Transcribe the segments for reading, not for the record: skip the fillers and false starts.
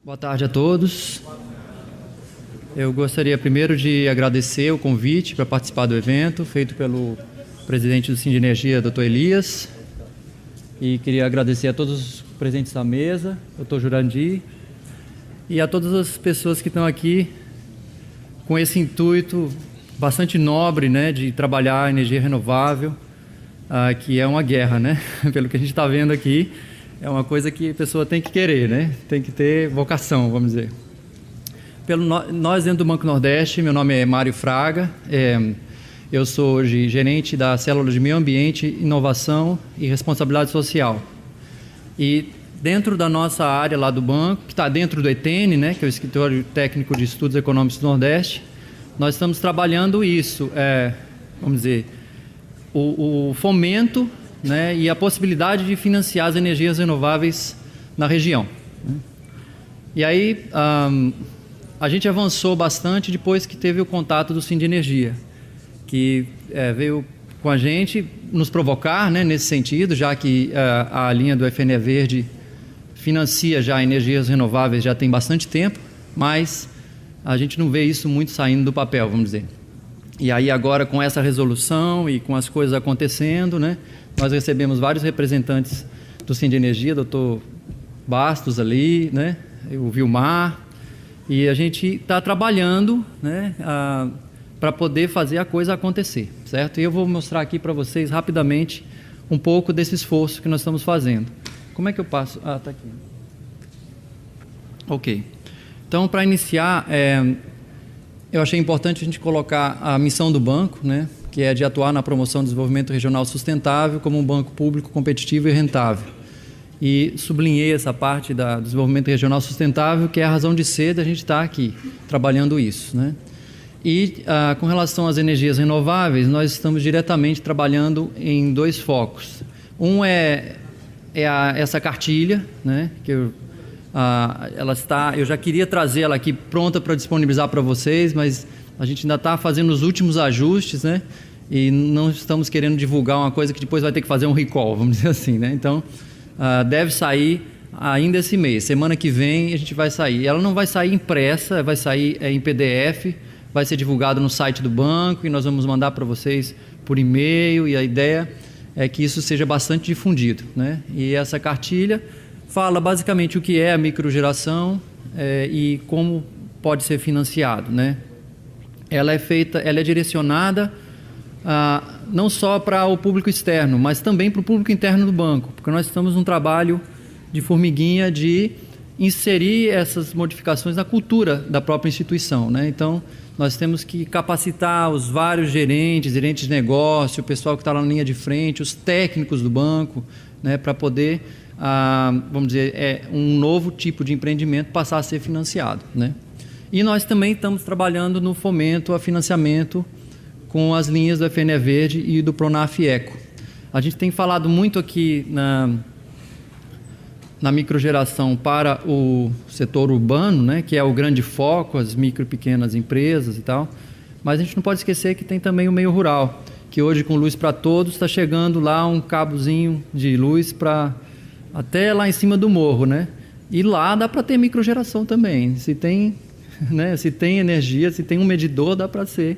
Boa tarde a todos. Eu gostaria primeiro de agradecer o convite para participar do evento, feito pelo presidente do Sindenergia, Dr. Elias. E queria agradecer a todos os presentes da mesa, Dr. Jurandir, e a todas as pessoas que estão aqui com esse intuito bastante nobre, né, de trabalhar a energia renovável, que é uma guerra, né? Pelo que a gente está vendo aqui. É uma coisa que a pessoa tem que querer, né? Tem que ter vocação, vamos dizer. Nós dentro do Banco Nordeste, meu nome é Mário Fraga, eu sou hoje gerente da Célula de Meio Ambiente, Inovação e Responsabilidade Social. E dentro da nossa área lá do banco, que está dentro do ETN, né, que é o Escritório Técnico de Estudos Econômicos do Nordeste, nós estamos trabalhando isso, vamos dizer, o fomento, né, e a possibilidade de financiar as energias renováveis na região. E aí a gente avançou bastante depois que teve o contato do Sindenergia, que veio com a gente nos provocar, né, nesse sentido, já que a linha do FNE Verde financia já energias renováveis já tem bastante tempo, mas a gente não vê isso muito saindo do papel, vamos dizer. E aí agora com essa resolução e com as coisas acontecendo, né, nós recebemos vários representantes do Sindenergia, doutor Bastos ali, né, o Vilmar, e a gente está trabalhando, né, para poder fazer a coisa acontecer, certo? E eu vou mostrar aqui para vocês rapidamente um pouco desse esforço que nós estamos fazendo. Como é que eu passo? Ah, está aqui. Ok. Então, para iniciar, eu achei importante a gente colocar a missão do banco, né, que é de atuar na promoção do desenvolvimento regional sustentável como um banco público competitivo e rentável. E sublinhei essa parte do desenvolvimento regional sustentável, que é a razão de ser da gente estar aqui, trabalhando isso, né? E com relação às energias renováveis, nós estamos diretamente trabalhando em dois focos. Um é essa cartilha, né, que ela está, eu já queria trazer ela aqui pronta para disponibilizar para vocês, mas a gente ainda está fazendo os últimos ajustes, né? E não estamos querendo divulgar uma coisa que depois vai ter que fazer um recall, vamos dizer assim, né? Então, deve sair ainda esse mês. Semana que vem a gente vai sair. Ela não vai sair impressa, vai sair em PDF, vai ser divulgado no site do banco e nós vamos mandar para vocês por e-mail, e a ideia é que isso seja bastante difundido, né? E essa cartilha fala basicamente o que é a microgeração e como pode ser financiado, né? Ela é direcionada não só para o público externo, mas também para o público interno do banco, porque nós estamos num trabalho de formiguinha de inserir essas modificações na cultura da própria instituição, né? Então, nós temos que capacitar os vários gerentes de negócio, o pessoal que está lá na linha de frente, os técnicos do banco, né, para poder, vamos dizer, um novo tipo de empreendimento passar a ser financiado, né? E nós também estamos trabalhando no fomento a financiamento com as linhas do FNE Verde e do Pronaf Eco. A gente tem falado muito aqui na microgeração para o setor urbano, né, que é o grande foco, as micro e pequenas empresas e tal, mas a gente não pode esquecer que tem também o meio rural, que hoje com Luz para Todos está chegando lá um cabozinho de luz para até lá em cima do morro, né? E lá dá para ter microgeração também, se tem, né, se tem energia, se tem um medidor, dá para ser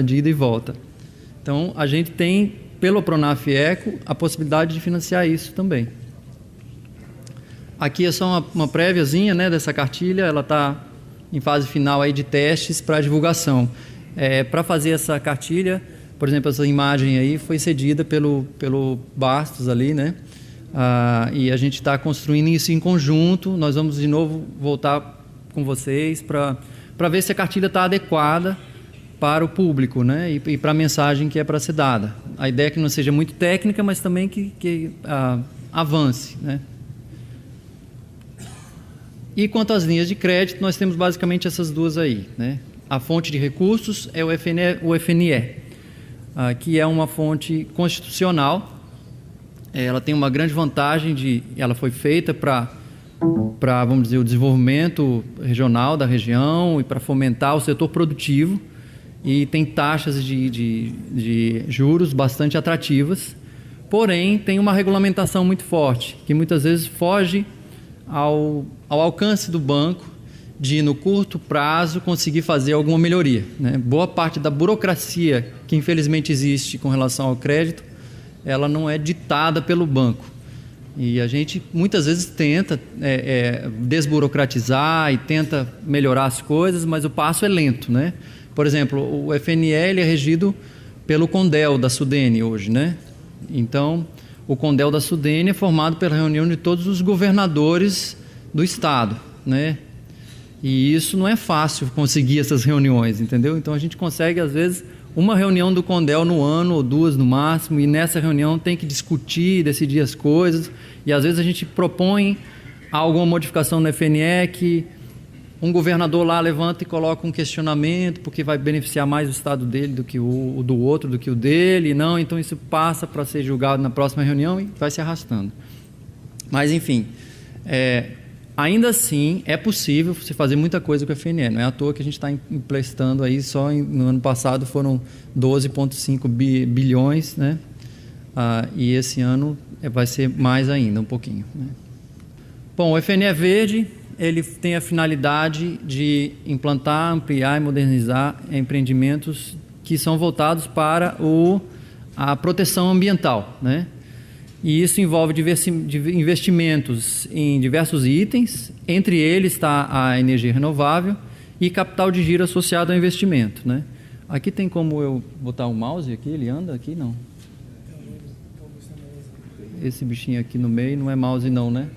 de ida e volta. Então, a gente tem, pelo Pronaf Eco, a possibilidade de financiar isso também. Aqui é só uma préviazinha, né, dessa cartilha, ela está em fase final aí de testes para divulgação. Para fazer essa cartilha, por exemplo, essa imagem aí foi cedida pelo Bastos ali, né? E a gente está construindo isso em conjunto. Nós vamos de novo voltar com vocês para ver se a cartilha está adequada para o público, né, e para a mensagem que é para ser dada. A ideia é que não seja muito técnica, mas também que avance, né. E quanto às linhas de crédito, nós temos basicamente essas duas aí, né. A fonte de recursos é o FNE, que é uma fonte constitucional. Ela tem uma grande vantagem ela foi feita para, vamos dizer, o desenvolvimento regional da região e para fomentar o setor produtivo, e tem taxas de juros bastante atrativas, porém tem uma regulamentação muito forte, que muitas vezes foge ao alcance do banco de, no curto prazo, conseguir fazer alguma melhoria, né? Boa parte da burocracia que infelizmente existe com relação ao crédito, ela não é ditada pelo banco. E a gente muitas vezes tenta desburocratizar e tenta melhorar as coisas, mas o passo é lento, né? Por exemplo, o FNE ele é regido pelo CONDEL da Sudene hoje, né? Então, o CONDEL da Sudene é formado pela reunião de todos os governadores do estado, né? E isso não é fácil conseguir essas reuniões, entendeu? Então a gente consegue, às vezes, uma reunião do CONDEL no ano, ou duas no máximo, e nessa reunião tem que discutir, decidir as coisas, e às vezes a gente propõe alguma modificação no FNE que um governador lá levanta e coloca um questionamento, porque vai beneficiar mais o estado dele do que o do outro, do que o dele, não, então isso passa para ser julgado na próxima reunião e vai se arrastando. Mas, enfim, ainda assim, é possível você fazer muita coisa com o FNE. Não é à toa que a gente está emprestando aí, só no ano passado foram 12,5 bilhões, né? E esse ano vai ser mais ainda, um pouquinho, né? Bom, o FNE Verde, ele tem a finalidade de implantar, ampliar e modernizar empreendimentos que são voltados para a proteção ambiental, né? E isso envolve investimentos em diversos itens, entre eles está a energia renovável e capital de giro associado ao investimento, né? Aqui tem como eu botar o mouse aqui, ele anda aqui? Não. Esse bichinho aqui no meio não é mouse não, né?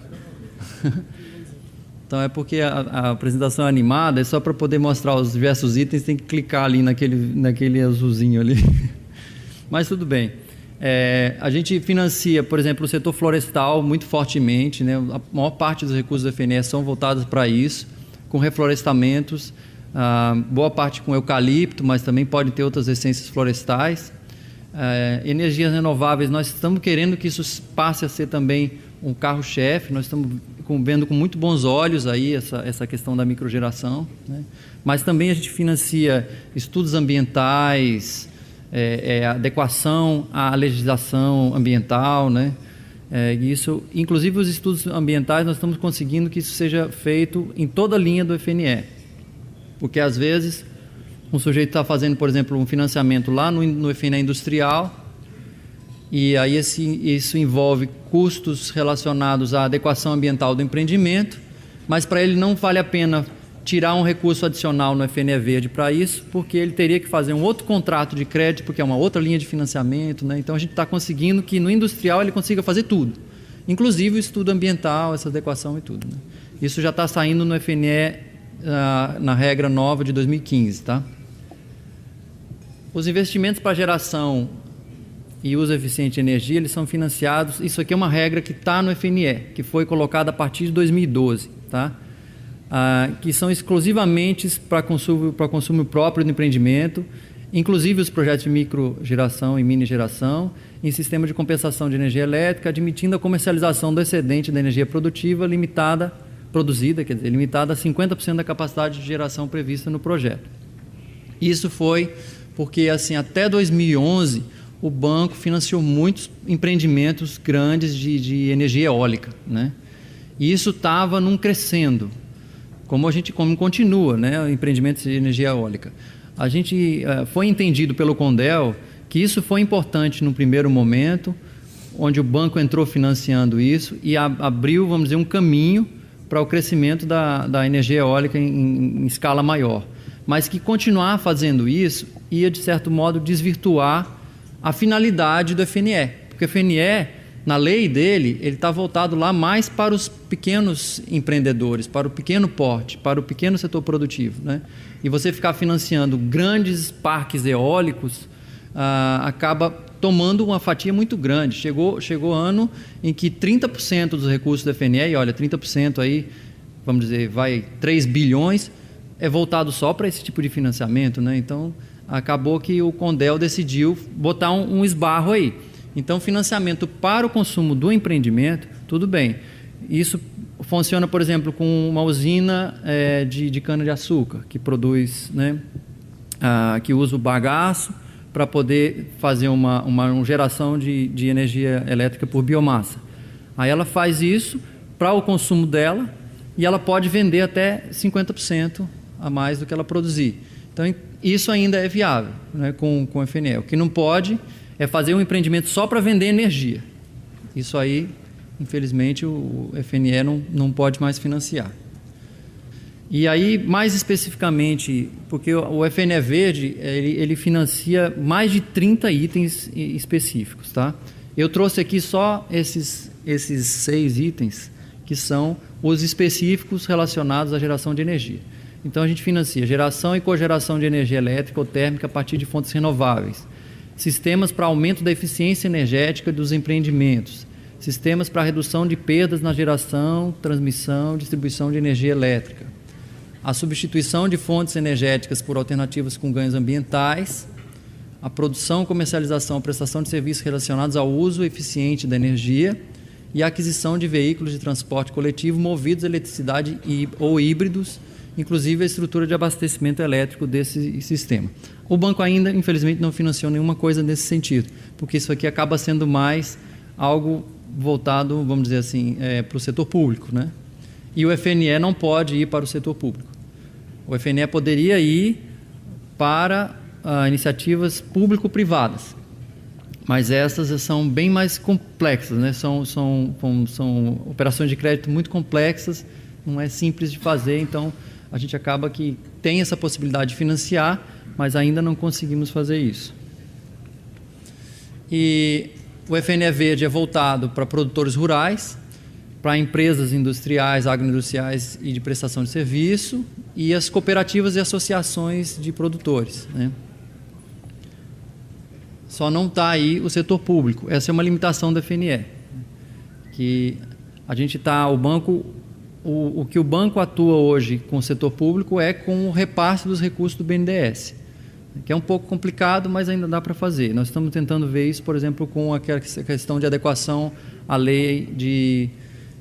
Então é porque a apresentação é animada, é só para poder mostrar os diversos itens, tem que clicar ali naquele azulzinho ali. Mas tudo bem. A gente financia, por exemplo, o setor florestal muito fortemente, né? A maior parte dos recursos da FNE são voltados para isso, com reflorestamentos, boa parte com eucalipto, mas também pode ter outras essências florestais. Energias renováveis, nós estamos querendo que isso passe a ser também um carro-chefe, nós estamos vendo com muito bons olhos aí essa questão da microgeração, né? Mas também a gente financia estudos ambientais, adequação à legislação ambiental, né? Isso, inclusive os estudos ambientais, nós estamos conseguindo que isso seja feito em toda a linha do FNE, porque às vezes um sujeito está fazendo, por exemplo, um financiamento lá no FNE industrial, e aí isso envolve custos relacionados à adequação ambiental do empreendimento, mas para ele não vale a pena tirar um recurso adicional no FNE Verde para isso, porque ele teria que fazer um outro contrato de crédito, porque é uma outra linha de financiamento, né? Então a gente está conseguindo que no industrial ele consiga fazer tudo, inclusive o estudo ambiental, essa adequação e tudo, né? Isso já está saindo no FNE na regra nova de 2015, tá? Os investimentos para geração e uso eficiente de energia, eles são financiados, isso aqui é uma regra que está no FNE, que foi colocada a partir de 2012, tá? Que são exclusivamente para consumo próprio do empreendimento, inclusive os projetos de microgeração e mini geração, em sistema de compensação de energia elétrica, admitindo a comercialização do excedente da energia produtiva limitada a 50% da capacidade de geração prevista no projeto. Isso foi porque, assim, até 2011, o banco financiou muitos empreendimentos grandes de energia eólica, né? E isso estava num crescendo, como continua, né, empreendimentos de energia eólica. A gente foi entendido pelo CONDEL que isso foi importante no primeiro momento, onde o banco entrou financiando isso e abriu, vamos dizer, um caminho para o crescimento da energia eólica em escala maior. Mas que continuar fazendo isso ia, de certo modo, desvirtuar a finalidade do FNE, porque o FNE, na lei dele, ele está voltado lá mais para os pequenos empreendedores, para o pequeno porte, para o pequeno setor produtivo, né? E você ficar financiando grandes parques eólicos acaba tomando uma fatia muito grande. Chegou ano em que 30% dos recursos do FNE, e olha, 30% aí, vamos dizer, 3 bilhões, é voltado só para esse tipo de financiamento, né? Então, acabou que o CONDEL decidiu botar um esbarro aí. Então, financiamento para o consumo do empreendimento, tudo bem. Isso funciona, por exemplo, com uma usina de cana-de-açúcar, que produz, né, que usa o bagaço para poder fazer uma geração de energia elétrica por biomassa. Aí ela faz isso, para o consumo dela, e ela pode vender até 50% a mais do que ela produzir. Então, isso ainda é viável, né, com o FNE. O que não pode é fazer um empreendimento só para vender energia. Isso aí, infelizmente, o FNE não pode mais financiar. E aí, mais especificamente, porque o FNE Verde, ele financia mais de 30 itens específicos, tá? Eu trouxe aqui só esses 6 itens, que são os específicos relacionados à geração de energia. Então, a gente financia geração e cogeração de energia elétrica ou térmica a partir de fontes renováveis, sistemas para aumento da eficiência energética dos empreendimentos, sistemas para redução de perdas na geração, transmissão e distribuição de energia elétrica, a substituição de fontes energéticas por alternativas com ganhos ambientais, a produção, comercialização e prestação de serviços relacionados ao uso eficiente da energia e a aquisição de veículos de transporte coletivo movidos a eletricidade ou híbridos, inclusive a estrutura de abastecimento elétrico desse sistema. O banco ainda, infelizmente, não financiou nenhuma coisa nesse sentido, porque isso aqui acaba sendo mais algo voltado, vamos dizer assim, para o setor público, né? E o FNE não pode ir para o setor público. O FNE poderia ir para iniciativas público-privadas, mas essas são bem mais complexas, né? São operações de crédito muito complexas, não é simples de fazer, então a gente acaba que tem essa possibilidade de financiar, mas ainda não conseguimos fazer isso. E o FNE Verde é voltado para produtores rurais, para empresas industriais, agroindustriais e de prestação de serviço, e as cooperativas e associações de produtores, né? Só não está aí o setor público. Essa é uma limitação da FNE, que a gente está, o banco, o que o banco atua hoje com o setor público é com o repasse dos recursos do BNDES, que é um pouco complicado, mas ainda dá para fazer. Nós estamos tentando ver isso, por exemplo, com a questão de adequação à lei de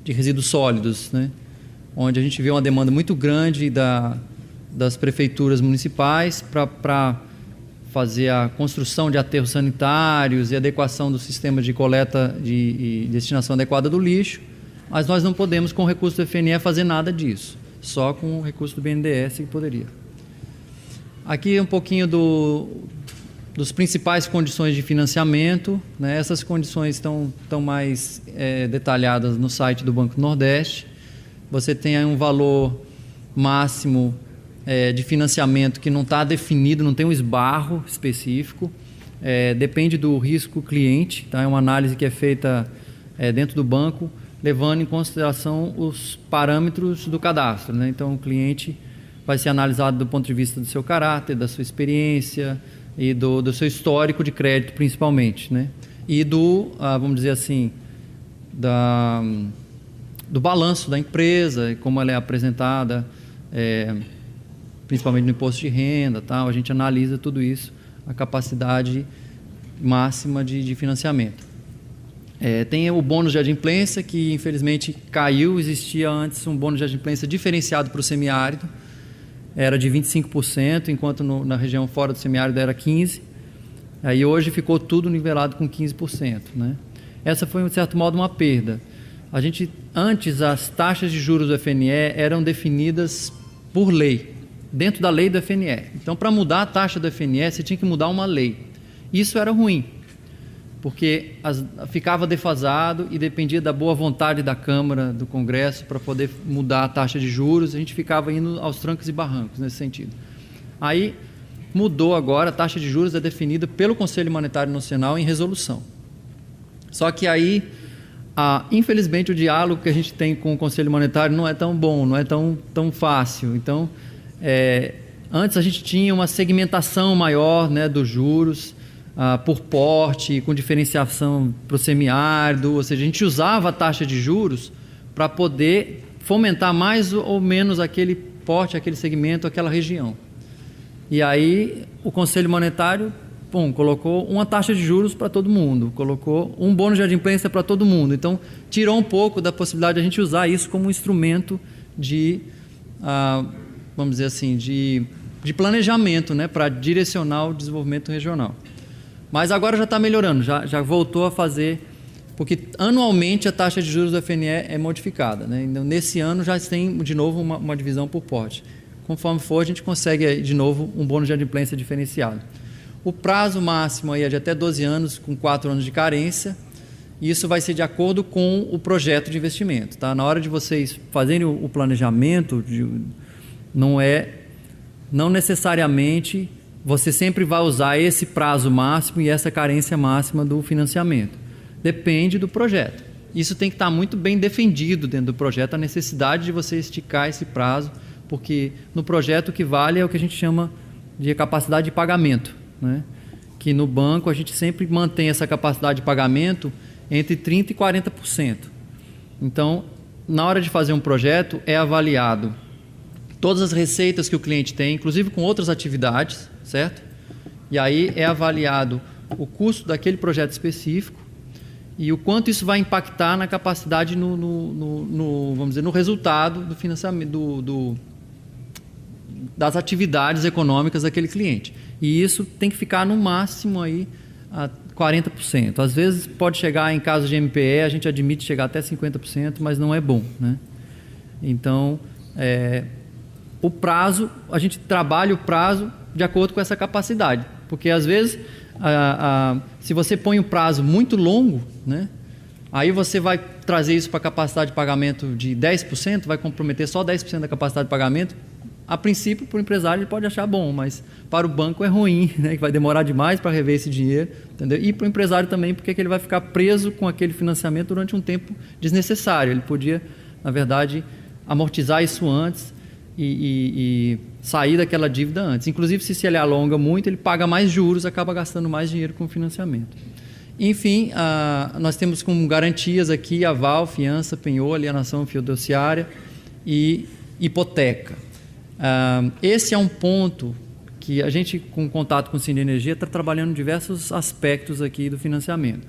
resíduos sólidos, né? Onde a gente vê uma demanda muito grande das prefeituras municipais para fazer a construção de aterros sanitários e adequação do sistema de coleta e destinação adequada do lixo, mas nós não podemos, com o recurso do FNE, fazer nada disso, só com o recurso do BNDES que poderia. Aqui um pouquinho dos principais condições de financiamento, né? Essas condições estão mais detalhadas no site do Banco do Nordeste. Você tem aí um valor máximo de financiamento que não está definido, não tem um esbarro específico, depende do risco cliente, tá? É uma análise que é feita dentro do banco, levando em consideração os parâmetros do cadastro, né? Então, o cliente vai ser analisado do ponto de vista do seu caráter, da sua experiência e do seu histórico de crédito, principalmente, né? E vamos dizer assim, do balanço da empresa, como ela é apresentada, principalmente no imposto de renda, tal. A gente analisa tudo isso, a capacidade máxima de financiamento. Tem o bônus de adimplência, que infelizmente caiu. Existia antes um bônus de adimplência diferenciado para o semiárido, era de 25%, enquanto na região fora do semiárido era 15%. Aí hoje ficou tudo nivelado com 15%, né? Essa foi, de certo modo, uma perda. Antes, as taxas de juros do FNE eram definidas por lei, dentro da lei do FNE. Então, para mudar a taxa do FNE, você tinha que mudar uma lei. Isso era ruim, porque ficava defasado e dependia da boa vontade da Câmara, do Congresso, para poder mudar a taxa de juros. A gente ficava indo aos trancos e barrancos nesse sentido. Aí mudou agora, a taxa de juros é definida pelo Conselho Monetário Nacional em resolução. Só que aí, infelizmente, o diálogo que a gente tem com o Conselho Monetário não é tão bom, não é tão fácil. Então, antes a gente tinha uma segmentação maior, né, dos juros, por porte, com diferenciação para o semiárido, ou seja, a gente usava a taxa de juros para poder fomentar mais ou menos aquele porte, aquele segmento, aquela região. E aí o Conselho Monetário colocou uma taxa de juros para todo mundo, colocou um bônus de adimplência para todo mundo. Então, tirou um pouco da possibilidade de a gente usar isso como um instrumento de, vamos dizer assim, de planejamento, né, para direcionar o desenvolvimento regional. Mas agora já está melhorando, já voltou a fazer porque anualmente a taxa de juros do FNE é modificada, né? Então, nesse ano já tem de novo uma divisão por porte. Conforme for, a gente consegue de novo um bônus de adimplência diferenciado. O prazo máximo aí é de até 12 anos, com 4 anos de carência. E isso vai ser de acordo com o projeto de investimento. Tá? Na hora de vocês fazerem o planejamento, não necessariamente você sempre vai usar esse prazo máximo e essa carência máxima do financiamento. Depende do projeto. Isso tem que estar muito bem defendido dentro do projeto, a necessidade de você esticar esse prazo, porque no projeto o que vale é o que a gente chama de capacidade de pagamento, né? Que no banco a gente sempre mantém essa capacidade de pagamento entre 30% e 40%. Então, na hora de fazer um projeto, é avaliado todas as receitas que o cliente tem, inclusive com outras atividades, certo? E aí é avaliado o custo daquele projeto específico e o quanto isso vai impactar na capacidade, vamos dizer, no resultado do financiamento, das atividades econômicas daquele cliente. E isso tem que ficar no máximo aí a 40%. Às vezes pode chegar, em caso de MPE, a gente admite chegar até 50%, mas não é bom, né? Então, o prazo, a gente trabalha o prazo de acordo com essa capacidade. Porque, às vezes, se você põe um prazo muito longo, né, aí você vai trazer isso para a capacidade de pagamento de 10%, vai comprometer só 10% da capacidade de pagamento. A princípio, para o empresário, ele pode achar bom, mas para o banco é ruim, né? Que vai demorar demais para rever esse dinheiro, entendeu? E para o empresário também, porque ele vai ficar preso com aquele financiamento durante um tempo desnecessário. Ele podia, na verdade, amortizar isso antes e sair daquela dívida antes. Inclusive, se ele alonga muito, ele paga mais juros, acaba gastando mais dinheiro com o financiamento. Enfim, nós temos como garantias aqui aval, fiança, penhor, alienação fiduciária e hipoteca. Esse é um ponto que a gente, com contato com o Sindicato de Energia, está trabalhando em diversos aspectos aqui do financiamento.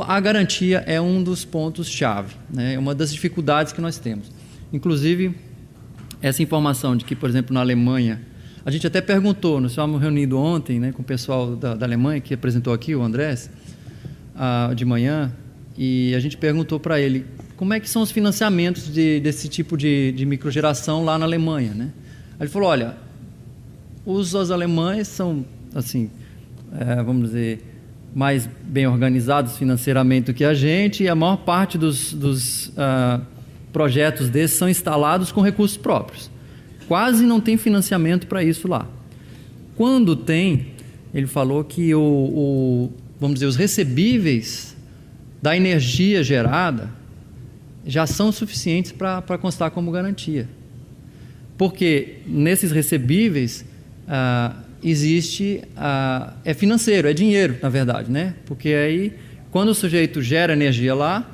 A garantia é um dos pontos-chave, né? É uma das dificuldades que nós temos. Inclusive, essa informação de que, por exemplo, na Alemanha, a gente até perguntou, nós estávamos reunidos ontem, né, com o pessoal da Alemanha, que apresentou aqui, o Andrés, de manhã, e a gente perguntou para ele como é que são os financiamentos desse tipo de microgeração lá na Alemanha, né? Ele falou, olha, os alemães são, assim, vamos dizer, mais bem organizados financeiramente do que a gente, e a maior parte dos projetos desses são instalados com recursos próprios. Quase não tem financiamento para isso lá. Quando tem, ele falou que vamos dizer, os recebíveis da energia gerada já são suficientes para constar como garantia. Porque nesses recebíveis é financeiro, é dinheiro, na verdade, né? Porque aí, quando o sujeito gera energia lá,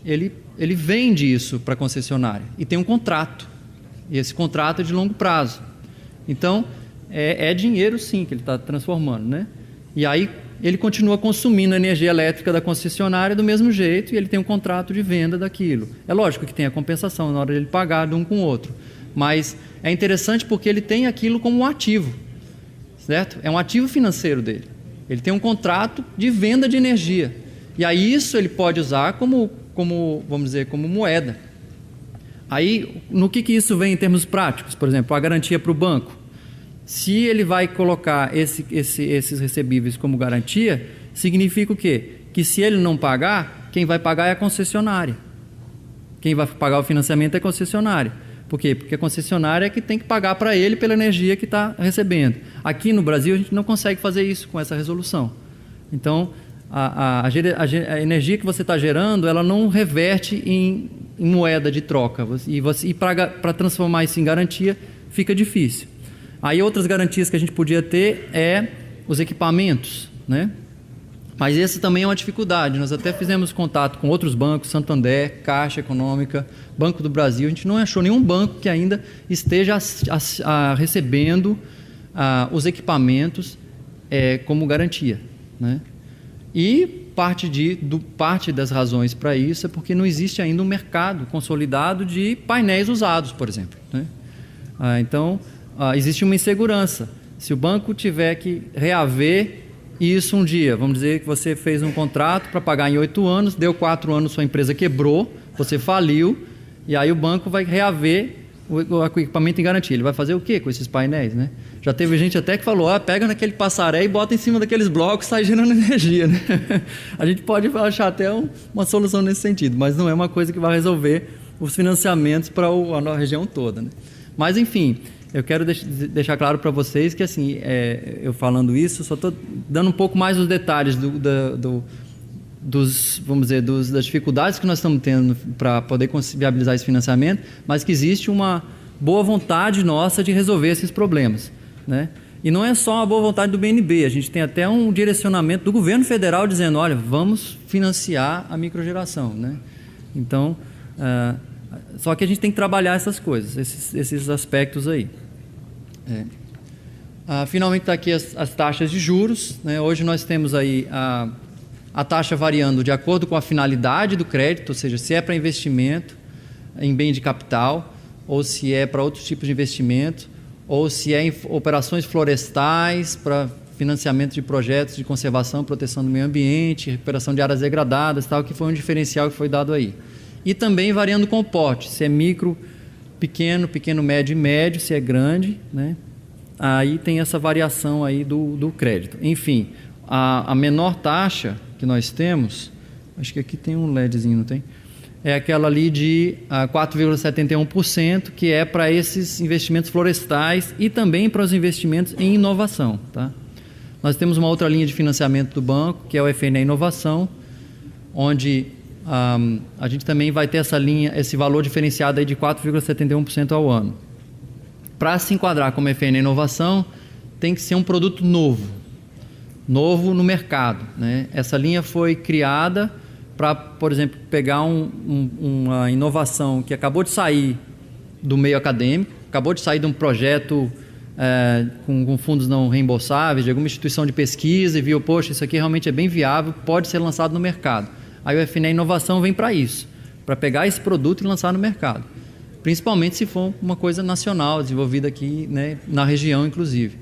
ele vende isso para a concessionária e tem um contrato. E esse contrato é de longo prazo. Então, é dinheiro sim que ele está transformando, né? E aí ele continua consumindo a energia elétrica da concessionária do mesmo jeito e ele tem um contrato de venda daquilo. É lógico que tem a compensação na hora de ele pagar de um com o outro. Mas é interessante porque ele tem aquilo como um ativo, certo? É um ativo financeiro dele. Ele tem um contrato de venda de energia. E aí isso ele pode usar como vamos dizer, como moeda. Aí, no que isso vem em termos práticos? Por exemplo, a garantia para o banco. Se ele vai colocar esses recebíveis como garantia, significa o quê? Que se ele não pagar, quem vai pagar é a concessionária. Quem vai pagar o financiamento é a concessionária. Por quê? Porque a concessionária é que tem que pagar para ele pela energia que está recebendo. Aqui no Brasil, a gente não consegue fazer isso com essa resolução. Então, a energia que você está gerando, ela não reverte em moeda de troca. E para transformar isso em garantia, fica difícil. Aí outras garantias que a gente podia ter os equipamentos, né? Mas essa também é uma dificuldade. Nós até fizemos contato com outros bancos, Santander, Caixa Econômica, Banco do Brasil. A gente não achou nenhum banco que ainda esteja recebendo os equipamentos como garantia, né? E parte das razões para isso é porque não existe ainda um mercado consolidado de painéis usados, por exemplo, né? Então, existe uma insegurança. Se o banco tiver que reaver e isso um dia, vamos dizer que você fez um contrato para pagar em 8 anos, deu 4 anos, sua empresa quebrou, você faliu, e aí o banco vai reaver o equipamento em garantia. Ele vai fazer o quê com esses painéis, né? Já teve gente até que falou, pega naquele passaré e bota em cima daqueles blocos, sai gerando energia, né? A gente pode achar até uma solução nesse sentido, mas não é uma coisa que vai resolver os financiamentos para a região toda, né? Mas, enfim, eu quero deixar claro para vocês que, assim, eu falando isso, só estou dando um pouco mais os detalhes das dificuldades que nós estamos tendo para poder viabilizar esse financiamento, mas que existe uma boa vontade nossa de resolver esses problemas, né? E não é só uma boa vontade do BNB, a gente tem até um direcionamento do governo federal dizendo, olha, vamos financiar a microgeração, né? Então, só que a gente tem que trabalhar essas coisas, esses aspectos aí. Finalmente está aqui as taxas de juros, né? Hoje nós temos aí a taxa variando de acordo com a finalidade do crédito, ou seja, se é para investimento em bem de capital, ou se é para outros tipos de investimento, ou se é em operações florestais para financiamento de projetos de conservação e proteção do meio ambiente, recuperação de áreas degradadas, tal, que foi um diferencial que foi dado aí. E também variando com o porte, se é micro, pequeno, médio e médio, se é grande, né? Aí tem essa variação aí do crédito. Enfim, a menor taxa que nós temos, acho que aqui tem um LEDzinho, não tem? É aquela ali de 4,71%, que é para esses investimentos florestais e também para os investimentos em inovação, tá? Nós temos uma outra linha de financiamento do banco, que é o FNE Inovação, onde a gente também vai ter esse valor diferenciado aí de 4,71% ao ano. Para se enquadrar como FNE Inovação, tem que ser um produto novo no mercado, né? Essa linha foi criada para, por exemplo, pegar uma inovação que acabou de sair do meio acadêmico, acabou de sair de um projeto com fundos não reembolsáveis, de alguma instituição de pesquisa, e viu, poxa, isso aqui realmente é bem viável, pode ser lançado no mercado. Aí o FNE Inovação vem para isso, para pegar esse produto e lançar no mercado, principalmente se for uma coisa nacional, desenvolvida aqui, né, na região, inclusive.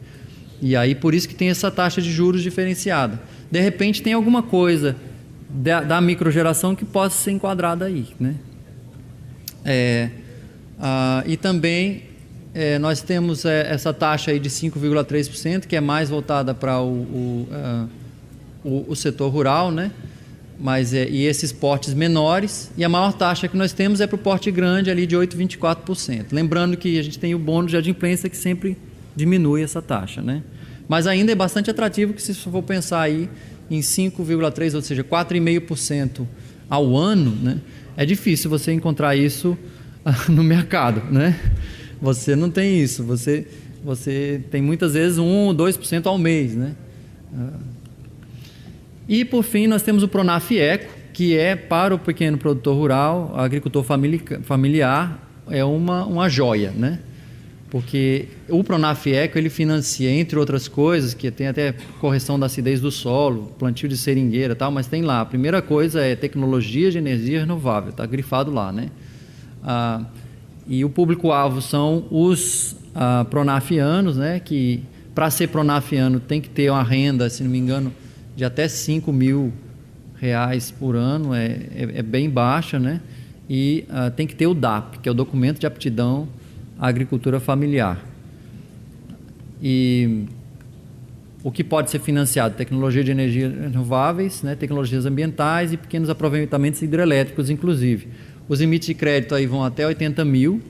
E aí, por isso que tem essa taxa de juros diferenciada. De repente, tem alguma coisa da microgeração que possa ser enquadrada aí, né? E também nós temos essa taxa aí de 5,3%, que é mais voltada para o setor rural, né? E esses portes menores, e a maior taxa que nós temos é para o porte grande, ali de 8,24%. Lembrando que a gente tem o bônus de adimplência, que sempre diminui essa taxa, né? Mas ainda é bastante atrativo, que se for pensar aí em 5,3%, ou seja, 4,5% ao ano, né? É difícil você encontrar isso no mercado, né? Você não tem isso, você tem muitas vezes 1 ou 2% ao mês, né? E por fim nós temos o Pronaf Eco, que é para o pequeno produtor rural, agricultor familiar, é uma joia, né? Porque o Pronaf Eco, ele financia, entre outras coisas, que tem até correção da acidez do solo, plantio de seringueira e tal, mas tem lá, a primeira coisa é tecnologia de energia renovável, está grifado lá, né? E o público-alvo são os pronafianos, né? Que para ser pronafiano tem que ter uma renda, se não me engano, de até R$5 mil por ano, é bem baixa, né? E tem que ter o DAP, que é o Documento de Aptidão à Agricultura Familiar. E o que pode ser financiado? Tecnologia de energias renováveis, né? Tecnologias ambientais e pequenos aproveitamentos hidrelétricos, inclusive. Os limites de crédito aí vão até 80 mil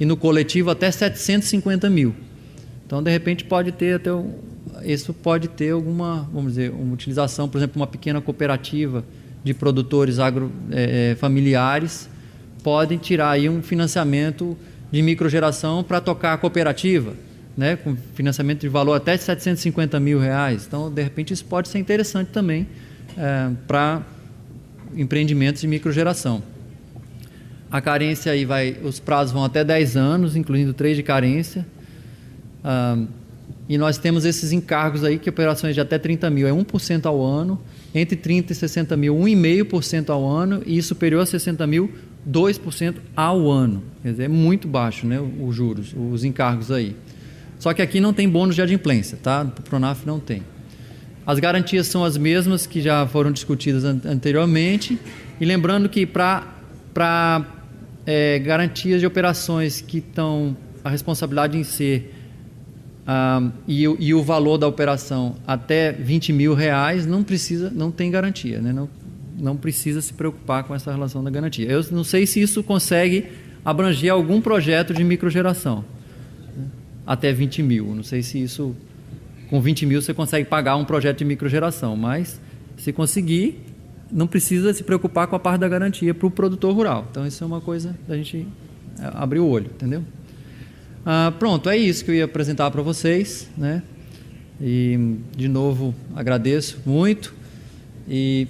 e no coletivo até 750 mil. Então, de repente, isso pode ter alguma, vamos dizer, uma utilização, por exemplo, uma pequena cooperativa de produtores familiares podem tirar aí um financiamento de microgeração para tocar a cooperativa, né, com financiamento de valor até de R$750 mil. Então, de repente, isso pode ser interessante também para empreendimentos de microgeração. A carência aí os prazos vão até 10 anos, incluindo 3 de carência. E nós temos esses encargos aí, que operações de até 30 mil é 1% ao ano, entre 30 e 60 mil, 1,5% ao ano, e superior a 60 mil, 2% ao ano. Quer dizer, é muito baixo, né, os juros, os encargos aí. Só que aqui não tem bônus de adimplência, tá? O Pronaf não tem. As garantias são as mesmas que já foram discutidas anteriormente. E lembrando que para garantias de operações que estão a responsabilidade em ser e o valor da operação até R$20 mil, não tem garantia, né? Não precisa se preocupar com essa relação da garantia. Eu não sei se isso consegue abranger algum projeto de microgeração, né? Até 20 mil. Não sei se isso, com 20 mil você consegue pagar um projeto de microgeração, mas se conseguir, não precisa se preocupar com a parte da garantia para o produtor rural. Então isso é uma coisa da gente abrir o olho, entendeu? Pronto, é isso que eu ia apresentar para vocês, né? E de novo agradeço muito e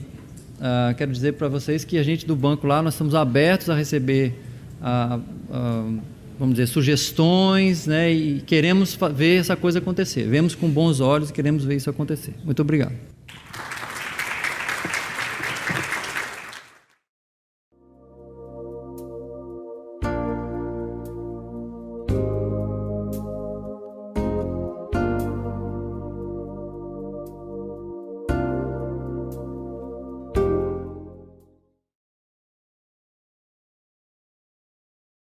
quero dizer para vocês que a gente do banco lá, nós estamos abertos a receber vamos dizer, sugestões, né? E queremos ver essa coisa acontecer. Vemos com bons olhos e queremos ver isso acontecer. Muito obrigado.